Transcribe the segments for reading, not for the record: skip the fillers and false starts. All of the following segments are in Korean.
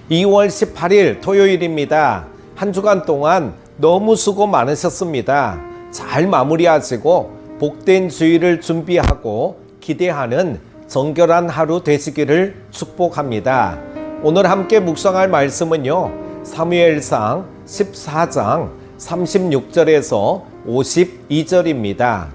2월 18일 토요일입니다. 한 주간 동안 너무 수고 많으셨습니다. 잘 마무리하시고 복된 주일을 준비하고 기대하는 정결한 하루 되시기를 축복합니다. 오늘 함께 묵상할 말씀은요, 사무엘상 14장 36절에서 52절입니다.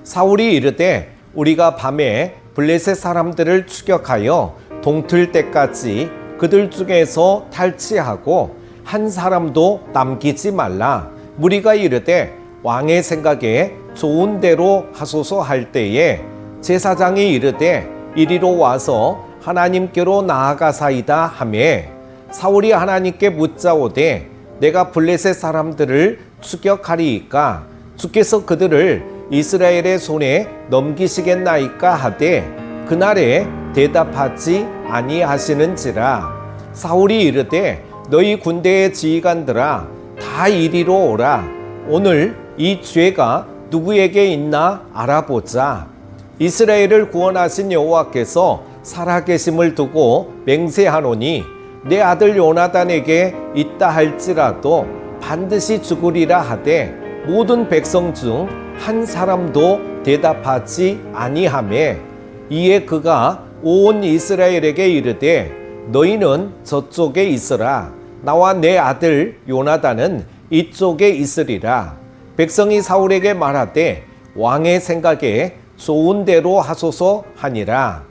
사울이 이르되 우리가 밤에 블레셋 사람들을 추격하여 동틀 때까지 그들 중에서 탈취하고 한 사람도 남기지 말라. 무리가 이르되 왕의 생각에 좋은 대로 하소서 할 때에 제사장이 이르되 이리로 와서 하나님께로 나아가사이다 하매 사울이 하나님께 묻자오되 내가 블레셋 사람들을 추격하리이까 주께서 그들을 이스라엘의 손에 넘기시겠나이까 하되 그날에 대답하지 아니하시는지라. 사울이 이르되 너희 군대의 지휘관들아 다 이리로 오라. 오늘 이 죄가 누구에게 있나 알아보자. 이스라엘을 구원하신 여호와께서 살아계심을 두고 맹세하노니 내 아들 요나단에게 있다 할지라도 반드시 죽으리라 하되 모든 백성 중 한 사람도 대답하지 아니하매 이에 그가 온 이스라엘에게 이르되 너희는 저쪽에 있으라. 나와 내 아들 요나단은 이쪽에 있으리라. 백성이 사울에게 말하되 왕의 생각에 좋은 대로 하소서 하니라.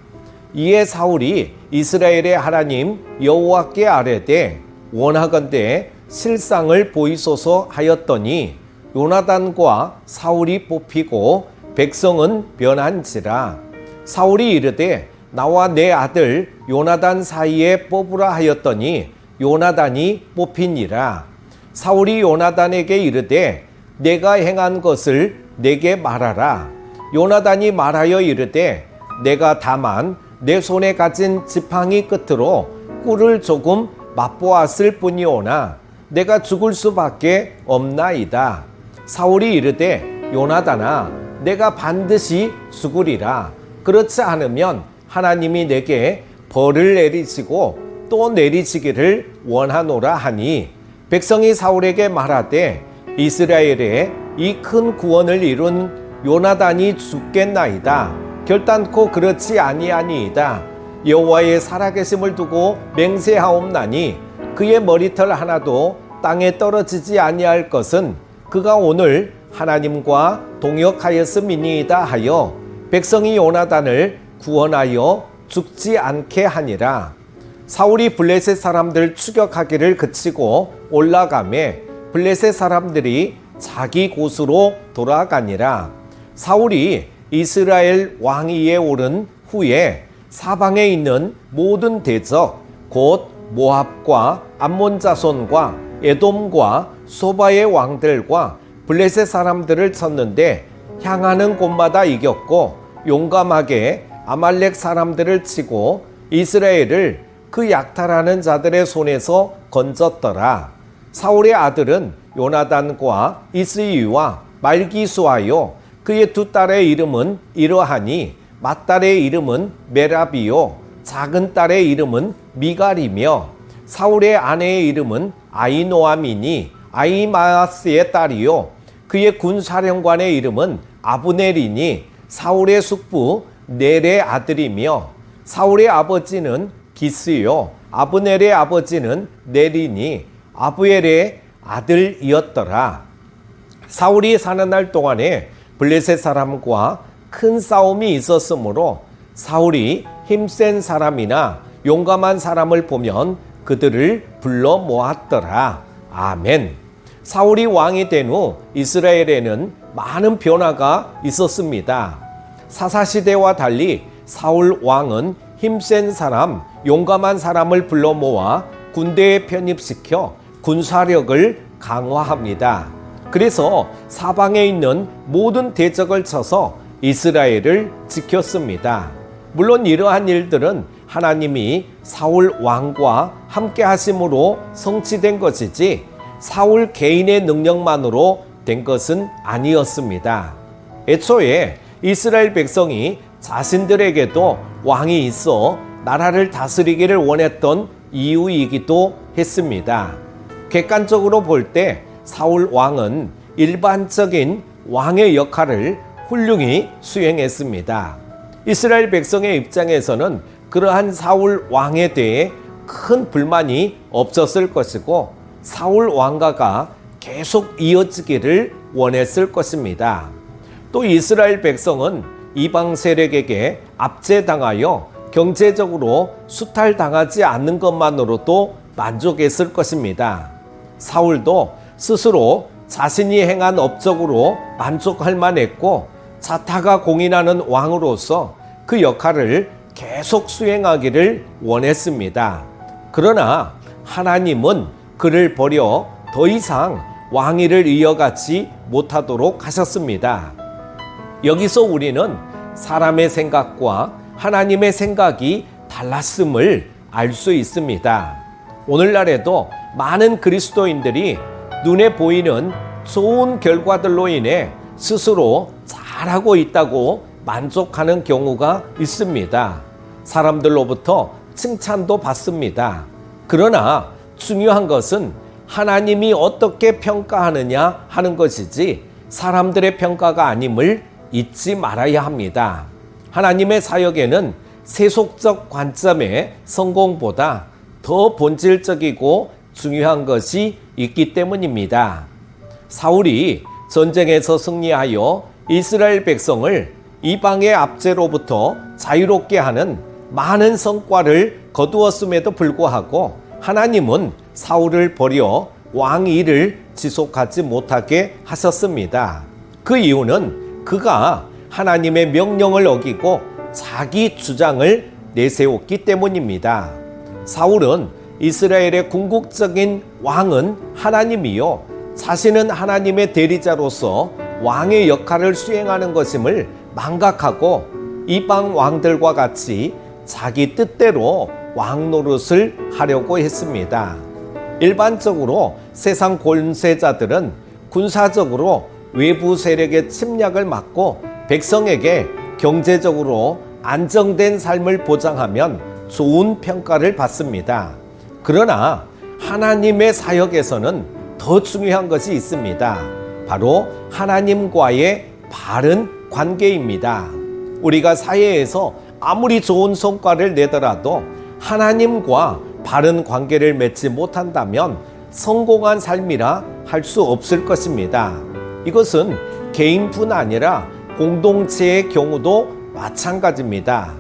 이에 사울이 이스라엘의 하나님 여호와께 아뢰되 원하건대 실상을 보이소서 하였더니 요나단과 사울이 뽑히고 백성은 변한지라. 사울이 이르되 나와 내 아들 요나단 사이에 뽑으라 하였더니 요나단이 뽑히니라. 사울이 요나단에게 이르되 내가 행한 것을 내게 말하라. 요나단이 말하여 이르되 내가 다만 내 손에 가진 지팡이 끝으로 꿀을 조금 맛보았을 뿐이오나 내가 죽을 수밖에 없나이다. 사울이 이르되 요나단아 내가 반드시 죽으리라. 그렇지 않으면 하나님이 내게 벌을 내리시고 또 내리시기를 원하노라 하니 백성이 사울에게 말하되 이스라엘에 이 큰 구원을 이룬 요나단이 죽겠나이다. 결단코 그렇지 아니하니이다. 여호와의 살아계심을 두고 맹세하옵나니 그의 머리털 하나도 땅에 떨어지지 아니할 것은 그가 오늘 하나님과 동역하였음이니이다 하여 백성이 요나단을 구원하여 죽지 않게 하니라. 사울이 블레셋 사람들 추격하기를 그치고 올라가매 블레셋 사람들이 자기 곳으로 돌아가니라. 사울이 이스라엘 왕위에 오른 후에 사방에 있는 모든 대적 곧 모압과 암몬 자손과 에돔과 소바의 왕들과 블레셋 사람들을 쳤는데 향하는 곳마다 이겼고 용감하게 아말렉 사람들을 치고 이스라엘을 그 약탈하는 자들의 손에서 건졌더라. 사울의 아들은 요나단과 이스이와 말기수하요 그의 두 딸의 이름은 이러하니 맏딸의 이름은 메라비요 작은 딸의 이름은 미갈이며 사울의 아내의 이름은 아히노아미니 아히마아스의 딸이요 그의 군사령관의 이름은 아브넬이니 사울의 숙부 넬의 아들이며 사울의 아버지는 기스요 아브넬의 아버지는 넬이니 아부엘의 아들이었더라. 사울이 사는 날 동안에 블레셋 사람과 큰 싸움이 있었으므로 사울이 힘센 사람이나 용감한 사람을 보면 그들을 불러 모았더라. 아멘. 사울이 왕이 된 후 이스라엘에는 많은 변화가 있었습니다. 사사시대와 달리 사울 왕은 힘센 사람, 용감한 사람을 불러 모아 군대에 편입시켜 군사력을 강화합니다. 그래서 사방에 있는 모든 대적을 쳐서 이스라엘을 지켰습니다. 물론 이러한 일들은 하나님이 사울 왕과 함께 하심으로 성취된 것이지 사울 개인의 능력만으로 된 것은 아니었습니다. 애초에 이스라엘 백성이 자신들에게도 왕이 있어 나라를 다스리기를 원했던 이유이기도 했습니다. 객관적으로 볼 때 사울 왕은 일반적인 왕의 역할을 훌륭히 수행했습니다. 이스라엘 백성의 입장에서는 그러한 사울 왕에 대해 큰 불만이 없었을 것이고 사울 왕가가 계속 이어지기를 원했을 것입니다. 또 이스라엘 백성은 이방 세력에게 압제당하여 경제적으로 수탈당하지 않는 것만으로도 만족했을 것입니다. 사울도 스스로 자신이 행한 업적으로 만족할 만했고 자타가 공인하는 왕으로서 그 역할을 계속 수행하기를 원했습니다. 그러나 하나님은 그를 버려 더 이상 왕위를 이어가지 못하도록 하셨습니다. 여기서 우리는 사람의 생각과 하나님의 생각이 달랐음을 알 수 있습니다. 오늘날에도 많은 그리스도인들이 눈에 보이는 좋은 결과들로 인해 스스로 잘하고 있다고 만족하는 경우가 있습니다. 사람들로부터 칭찬도 받습니다. 그러나 중요한 것은 하나님이 어떻게 평가하느냐 하는 것이지 사람들의 평가가 아님을 잊지 말아야 합니다. 하나님의 사역에는 세속적 관점의 성공보다 더 본질적이고 중요한 것이 있기 때문입니다. 사울이 전쟁에서 승리하여 이스라엘 백성을 이방의 압제로부터 자유롭게 하는 많은 성과를 거두었음에도 불구하고 하나님은 사울을 버려 왕위를 지속하지 못하게 하셨습니다. 그 이유는 그가 하나님의 명령을 어기고 자기 주장을 내세웠기 때문입니다. 사울은 이스라엘의 궁극적인 왕은 하나님이요 자신은 하나님의 대리자로서 왕의 역할을 수행하는 것임을 망각하고 이방 왕들과 같이 자기 뜻대로 왕 노릇을 하려고 했습니다. 일반적으로 세상 권세자들은 군사적으로 외부 세력의 침략을 막고 백성에게 경제적으로 안정된 삶을 보장하면 좋은 평가를 받습니다. 그러나 하나님의 사역에서는 더 중요한 것이 있습니다. 바로 하나님과의 바른 관계입니다. 우리가 사회에서 아무리 좋은 성과를 내더라도 하나님과 바른 관계를 맺지 못한다면 성공한 삶이라 할 수 없을 것입니다. 이것은 개인뿐 아니라 공동체의 경우도 마찬가지입니다.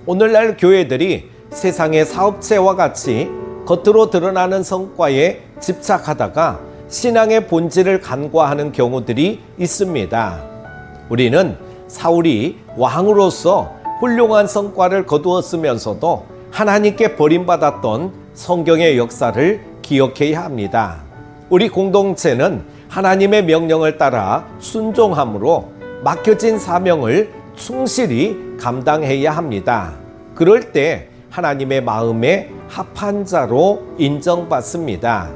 오늘날 교회들이 세상의 사업체와 같이 겉으로 드러나는 성과에 집착하다가 신앙의 본질을 간과하는 경우들이 있습니다. 우리는 사울이 왕으로서 훌륭한 성과를 거두었으면서도 하나님께 버림받았던 성경의 역사를 기억해야 합니다. 우리 공동체는 하나님의 명령을 따라 순종함으로 맡겨진 사명을 충실히 감당해야 합니다. 그럴 때 하나님의 마음에 합한 자로 인정받습니다.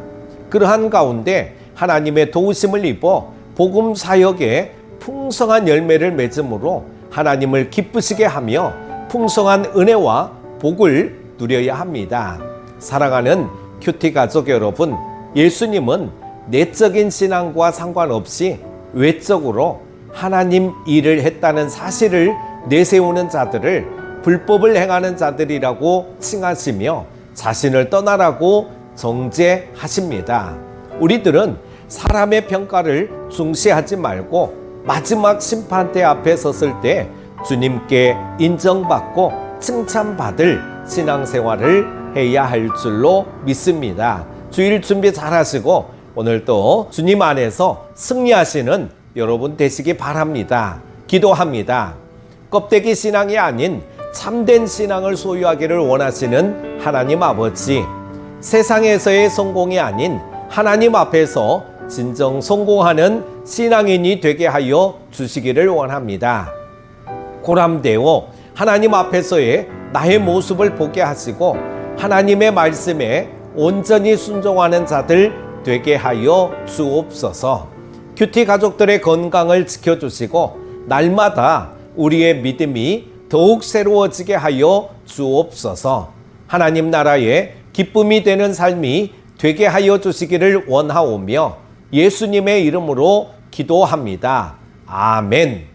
그러한 가운데 하나님의 도우심을 입어 복음 사역에 풍성한 열매를 맺음으로 하나님을 기쁘시게 하며 풍성한 은혜와 복을 누려야 합니다. 사랑하는 큐티 가족 여러분, 예수님은 내적인 신앙과 상관없이 외적으로 하나님 일을 했다는 사실을 내세우는 자들을 불법을 행하는 자들이라고 칭하시며 자신을 떠나라고 정죄하십니다. 우리들은 사람의 평가를 중시하지 말고 마지막 심판대 앞에 섰을 때 주님께 인정받고 칭찬받을 신앙생활을 해야 할 줄로 믿습니다. 주일 준비 잘 하시고 오늘도 주님 안에서 승리하시는 여러분 되시기 바랍니다. 기도합니다. 껍데기 신앙이 아닌 참된 신앙을 소유하기를 원하시는 하나님 아버지, 세상에서의 성공이 아닌 하나님 앞에서 진정 성공하는 신앙인이 되게 하여 주시기를 원합니다. 고람되어 하나님 앞에서의 나의 모습을 보게 하시고 하나님의 말씀에 온전히 순종하는 자들 되게 하여 주옵소서. 큐티 가족들의 건강을 지켜주시고 날마다 우리의 믿음이 더욱 새로워지게 하여 주옵소서. 하나님 나라의 기쁨이 되는 삶이 되게 하여 주시기를 원하오며 예수님의 이름으로 기도합니다. 아멘.